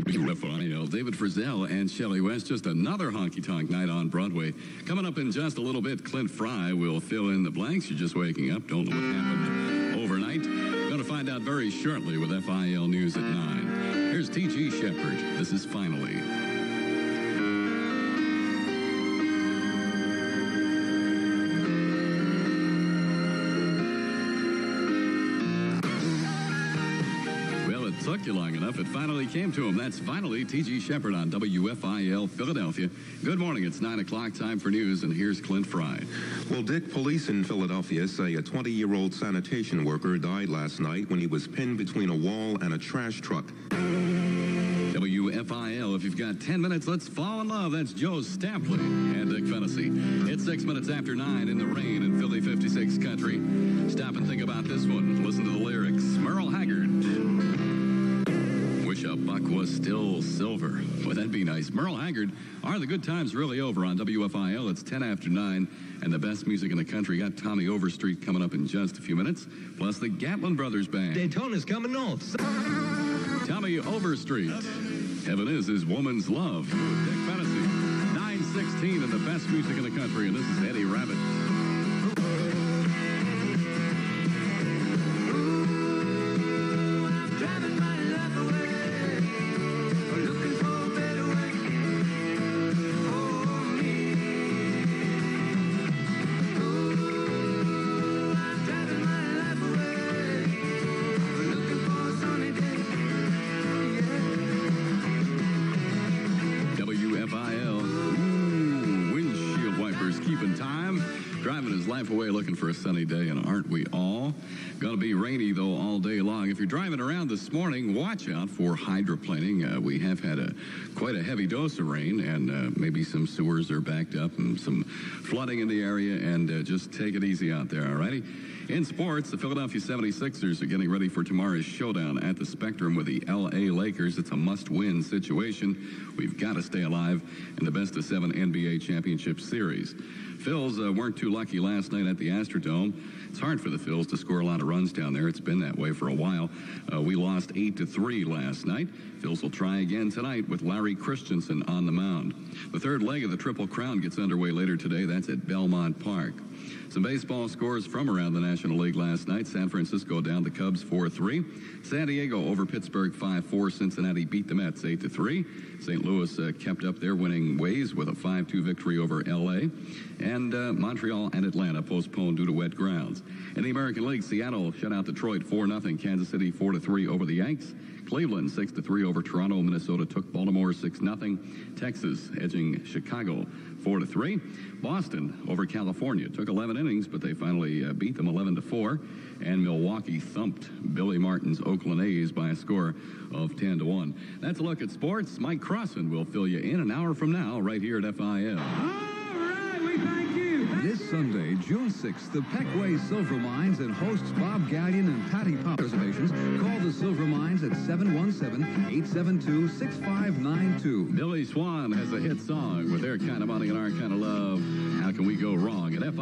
WFIL, David Frizzell and Shelley West. Just another honky-tonk night on Broadway. Coming up in just a little bit, Clint Fry will fill in the blanks. You're just waking up. Don't know what happened overnight. Going to find out very shortly with FIL News at 9. Here's T.G. Shepard. This is Finally. Took you long enough. It finally came to him. That's Finally T.G. Shepard on WFIL Philadelphia. Good morning. It's 9 o'clock. Time for news, and here's Clint Fry. Well, Dick, police in Philadelphia say a 20-year-old sanitation worker died last night when he was pinned between a wall and a trash truck. WFIL, if you've got 10 minutes, let's fall in love. That's Joe Stampley and Dick Fennessy. It's 6 minutes after 9 in the rain in Philly 56 country. Stop and think about this one. Listen to the lyrics. Merle Haggard. Wish a buck was still silver. Well, that'd be nice. Merle Haggard, are the good times really over on WFIL? It's 10 after 9, and the best music in the country. Got Tommy Overstreet coming up in just a few minutes, plus the Gatlin Brothers Band. Daytona's coming north. Tommy Overstreet. Heaven is his woman's love. Dick Fennessy. 9:16 and the best music in the country, and this is Eddie Rabbit. Life away looking for a sunny day, and aren't we all? Going to be rainy, though, all day long. If you're driving around this morning, watch out for hydroplaning. We have had quite a heavy dose of rain, and maybe some sewers are backed up and some flooding in the area, and just take it easy out there, all righty? In sports, the Philadelphia 76ers are getting ready for tomorrow's showdown at the Spectrum with the L.A. Lakers. It's a must-win situation. We've got to stay alive in the best-of-7 NBA championship series. Phils weren't too lucky last night at the Astrodome. It's hard for the Phils to score a lot of runs down there. It's been that way for a while. We lost 8-3 last night. Phils will try again tonight with Larry Christensen on the mound. The third leg of the Triple Crown gets underway later today. That's at Belmont Park. Some baseball scores from around the National League last night. San Francisco down the Cubs 4-3. San Diego over Pittsburgh 5-4. Cincinnati beat the Mets 8-3. St. Louis kept up their winning ways with a 5-2 victory over L.A. And Montreal and Atlanta postponed due to wet grounds. In the American League, Seattle shut out Detroit 4-0. Kansas City 4-3 over the Yanks. Cleveland 6-3 over Toronto. Minnesota took Baltimore 6-0. Texas edging Chicago 4-3. Boston over California took 11 innings, but they finally beat them 11-4. And Milwaukee thumped Billy Martin's Oakland A's by a score of 10-1. That's a look at sports. Mike Crossan will fill you in an hour from now right here at FIL. This Sunday, June 6th, the Peckway Silver Mines and hosts Bob Gallion and Patty Pop. Reservations, call the Silver Mines at 717-872-6592. Billy Swan has a hit song with their kind of money and our kind of love. How can we go wrong at FIL?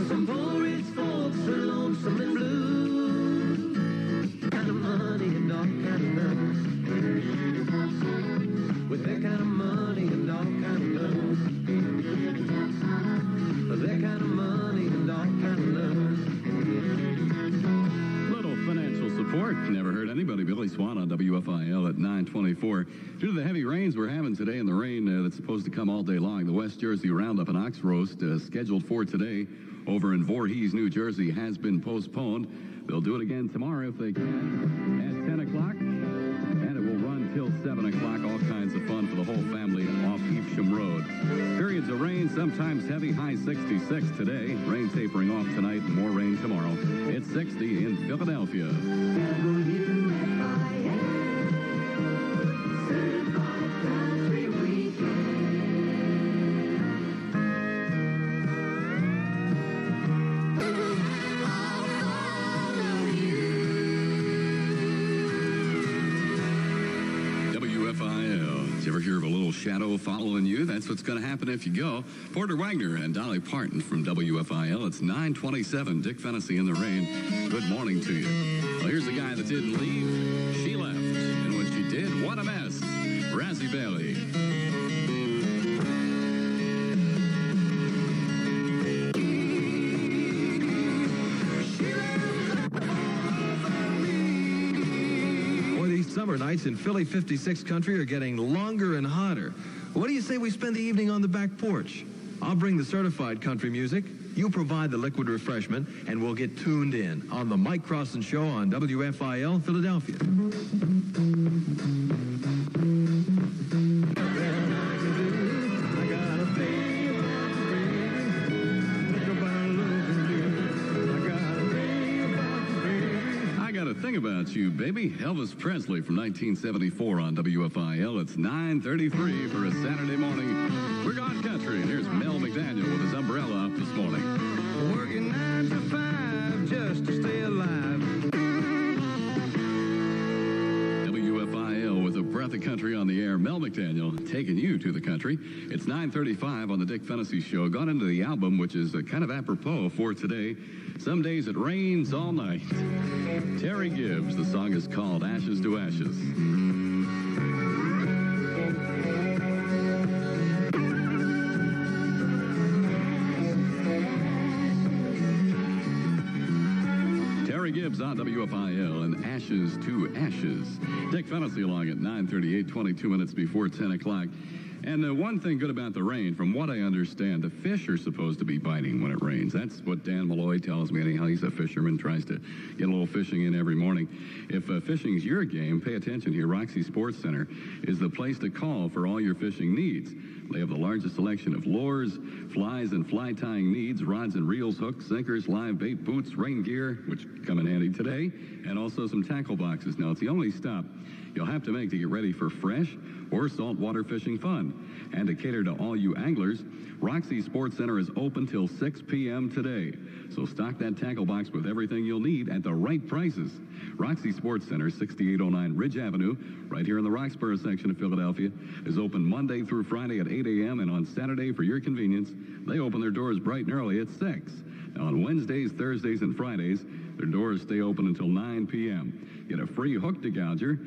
Some poor rich folks are lonesome and blue. Kind of money and all kind of love. With that kind of money and all kind of love. That kind of money and all kind of love. Little financial support. Never heard anybody. Billy Swan on WFIL at 9:24. Due to the heavy rains we're having today and the rain that's supposed to come all day long, the West Jersey Roundup and Ox Roast scheduled for today over in Voorhees, New Jersey has been postponed. They'll do it again tomorrow if they can at 10 o'clock. And it will run till 7 o'clock. All kinds of fun for the whole family off Evesham Road. Periods of rain, sometimes heavy, high 66 today. Rain tapering off tonight, more rain tomorrow. It's 60 in Philadelphia. Did you ever hear of a little shadow following you? That's what's going to happen if you go. Porter Wagner and Dolly Parton from WFIL. It's 9:27. Dick Fennessy in the rain. Good morning to you. Well, here's the guy that didn't leave. She left. And when she did, what a mess. Happy Valley. Boy, these summer nights in Philly 56 country are getting longer and hotter. What do you say we spend the evening on the back porch? I'll bring the certified country music. You provide the liquid refreshment, and we'll get tuned in on the Mike Crossan Show on WFIL Philadelphia. I got a thing about you, baby. Elvis Presley from 1974 on WFIL. It's 9:33 for a Saturday morning. We're gone country. Here's Mel McDaniel with his umbrella up this morning. Working 9 to 5 just to stay alive. WFIL with a breath of country on the air. Mel McDaniel taking you to the country. It's 9:35 on the Dick Fennessy Show. Got into the album, which is kind of apropos for today. Some days it rains all night. Terry Gibbs. The song is called Ashes to Ashes. Terry Gibbs on WFIL and Ashes to Ashes. Dick Fennessy along at 9:38, 22 minutes before 10 o'clock. And one thing good about the rain, from what I understand, the fish are supposed to be biting when it rains. That's what Dan Malloy tells me anyhow. He's a fisherman, tries to get a little fishing in every morning. If fishing's your game, pay attention here. Roxy Sports Center is the place to call for all your fishing needs. They have the largest selection of lures, flies, and fly tying needs, rods and reels, hooks, sinkers, live bait, boots, rain gear, which come in handy today, and also some tackle boxes. Now, it's the only stop you'll have to make to get ready for fresh or saltwater fishing fun. And to cater to all you anglers, Roxy Sports Center is open till 6 p.m. today. So stock that tackle box with everything you'll need at the right prices. Roxy Sports Center, 6809 Ridge Avenue, right here in the Roxborough section of Philadelphia, is open Monday through Friday at 8 a.m. and on Saturday, for your convenience, they open their doors bright and early at 6. Now, on Wednesdays, Thursdays, and Fridays, their doors stay open until 9 p.m. Get a free hook degouger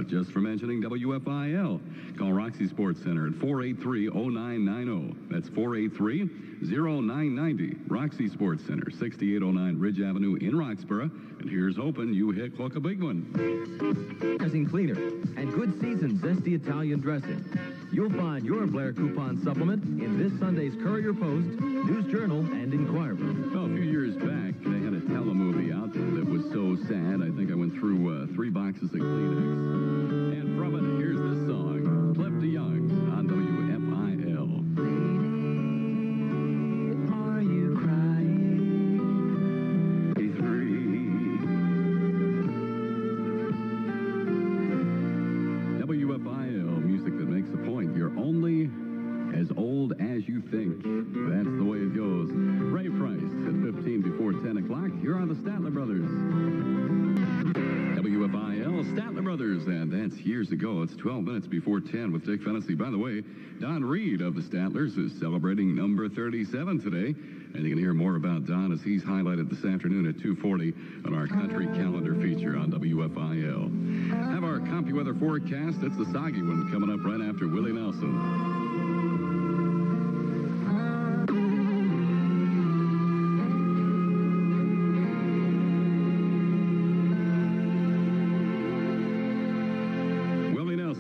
just for mentioning WFIL. Call Roxy Sports Center at 483-0990. That's 483-0990. Roxy Sports Center, 6809 Ridge Avenue in Roxborough. And here's hoping you hit hook a big one. Dressing cleaner and good seasoned zesty Italian dressing. You'll find your Blair coupon supplement in this Sunday's Courier Post, News Journal, and Inquirer. Well, a few years back, they had a telemovie out that was so sad. I think I went through 3 boxes of Kleenex. And from it, here's this song, Cliff DeYoung on WFIL. Lady, are you crying? 3. WFIL, music that makes a point. You're only as old as you think. That's the way it goes. Ray Price at 15 before 10 o'clock. Here are the Statler Brothers. WFIL, Statler Brothers, and that's years ago. It's 12 minutes before 10 with Dick Fennessy. By the way, Don Reed of the Statlers is celebrating number 37 today, and you can hear more about Don as he's highlighted this afternoon at 2:40 on our country calendar feature on WFIL. Have our CompuWeather forecast. It's the soggy one coming up right after Willie Nelson.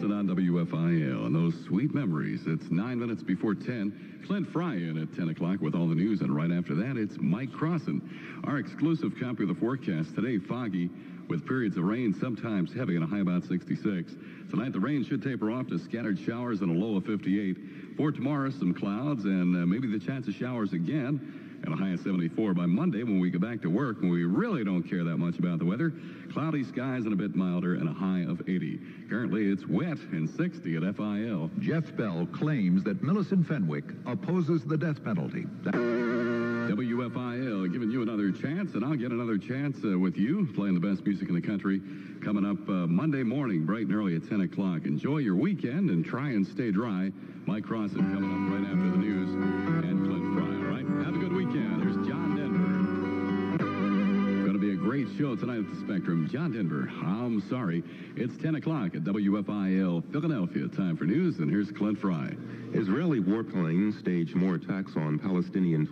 On WFIL and those sweet memories. It's 9 minutes before 10. Clint Fry in at 10 o'clock with all the news, and right after that, it's Mike Crossan. Our exclusive copy of the forecast today, foggy with periods of rain, sometimes heavy, and a high about 66. Tonight, the rain should taper off to scattered showers and a low of 58. For tomorrow, some clouds and maybe the chance of showers again, and a high of 74. By Monday, when we get back to work, when we really don't care that much about the weather, cloudy skies and a bit milder, and a high of 80. Currently, it's wet and 60 at FIL. Jeff Bell claims that Millicent Fenwick opposes the death penalty. WFIL giving you another chance, and I'll get another chance with you, playing the best music in the country, coming up Monday morning, bright and early at 10 o'clock. Enjoy your weekend and try and stay dry. Mike Crossan coming up right after the news, and Clint Fry. All right, have a good weekend. There's John Denver. Going to be a great great show tonight at the Spectrum. John Denver, I'm sorry. It's 10 o'clock at WFIL Philadelphia. Time for news, and here's Clint Fry. Israeli warplanes staged more attacks on Palestinian